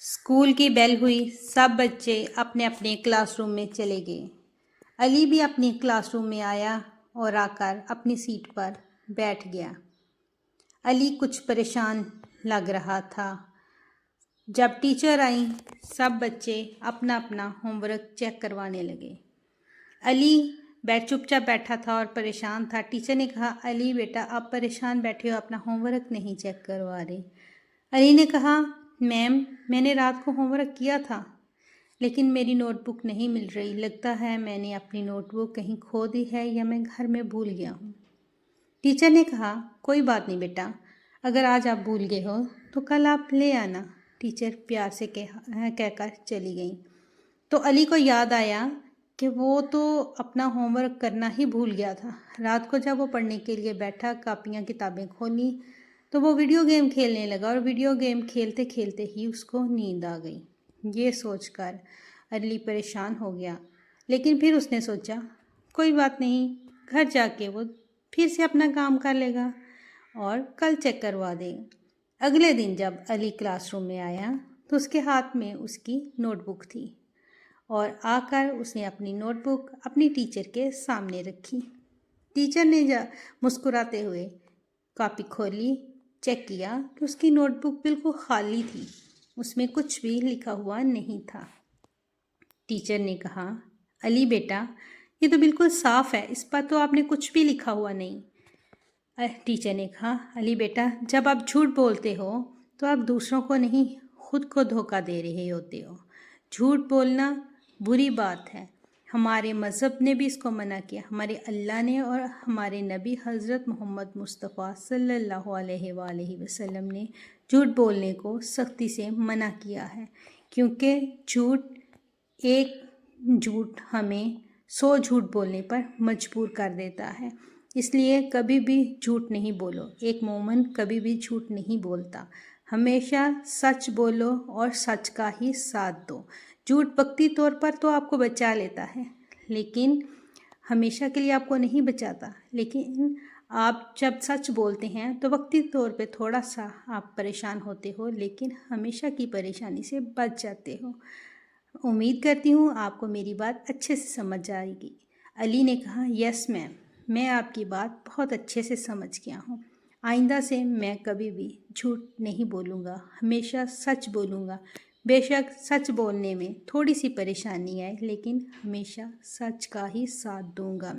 School की bell हुई। सब बच्चे अपने अपने क्लासरूम में चले गए। अली भी अपनी क्लासरूम में आया और आकर अपनी सीट पर बैठ गया। अली कुछ परेशान लग रहा था। जब टीचर आई, सब बच्चे अपना अपना होमवर्क चेक करवाने लगे। अली चुपचाप बैठा था और परेशान था। टीचर ने कहा, अली बेटा, आप परेशान बैठे हो, अपना होमवर्क नहीं चेक करवा रहे। अली ने कहा, मैम, मैंने रात को होमवर्क किया था, लेकिन मेरी नोटबुक नहीं मिल रही। लगता है मैंने अपनी नोटबुक कहीं खो दी है या मैं घर में भूल गया हूँ। टीचर ने कहा, कोई बात नहीं बेटा, अगर आज आप भूल गए हो तो कल आप ले आना। टीचर प्यार से कहकर चली गई। तो अली को याद आया कि वो तो अपना होमवर्क करना ही भूल गया था। रात को जब वो पढ़ने के लिए बैठा, कापियाँ किताबें खोली तो वो वीडियो गेम खेलने लगा और वीडियो गेम खेलते खेलते ही उसको नींद आ गई। ये सोचकर अली परेशान हो गया, लेकिन फिर उसने सोचा, कोई बात नहीं, घर जाके वो फिर से अपना काम कर लेगा और कल चेक करवा देगा। अगले दिन जब अली क्लासरूम में आया तो उसके हाथ में उसकी नोटबुक थी और आकर उसने अपनी नोटबुक अपनी टीचर के सामने रखी। टीचर ने मुस्कुराते हुए कॉपी खोली, चेक किया कि उसकी नोटबुक बिल्कुल खाली थी, उसमें कुछ भी लिखा हुआ नहीं था। टीचर ने कहा, अली बेटा, ये तो बिल्कुल साफ़ है, इस पर तो आपने कुछ भी लिखा हुआ नहीं। टीचर ने कहा, अली बेटा, जब आप झूठ बोलते हो तो आप दूसरों को नहीं, खुद को धोखा दे रहे होते हो। झूठ बोलना बुरी बात है। हमारे मज़हब ने भी इसको मना किया। हमारे अल्लाह ने और हमारे नबी हज़रत मोहम्मद मुस्तफ़ा सल्लल्लाहु अलैहि वसल्लम ने झूठ बोलने को सख्ती से मना किया है, क्योंकि एक झूठ हमें 100 झूठ बोलने पर मजबूर कर देता है। इसलिए कभी भी झूठ नहीं बोलो। एक मोमिन कभी भी झूठ नहीं बोलता। हमेशा सच बोलो और सच का ही साथ दो। झूठ वक्ती तौर पर तो आपको बचा लेता है, लेकिन हमेशा के लिए आपको नहीं बचाता। लेकिन आप जब सच बोलते हैं तो वक्ती तौर पे थोड़ा सा आप परेशान होते हो, लेकिन हमेशा की परेशानी से बच जाते हो। उम्मीद करती हूँ आपको मेरी बात अच्छे से समझ आएगी। अली ने कहा, यस मैम, मैं आपकी बात बहुत अच्छे से समझ गया हूँ। आइंदा से मैं कभी भी झूठ नहीं बोलूँगा, हमेशा सच बोलूँगा। बेशक सच बोलने में थोड़ी सी परेशानी आए, लेकिन हमेशा सच का ही साथ दूँगा।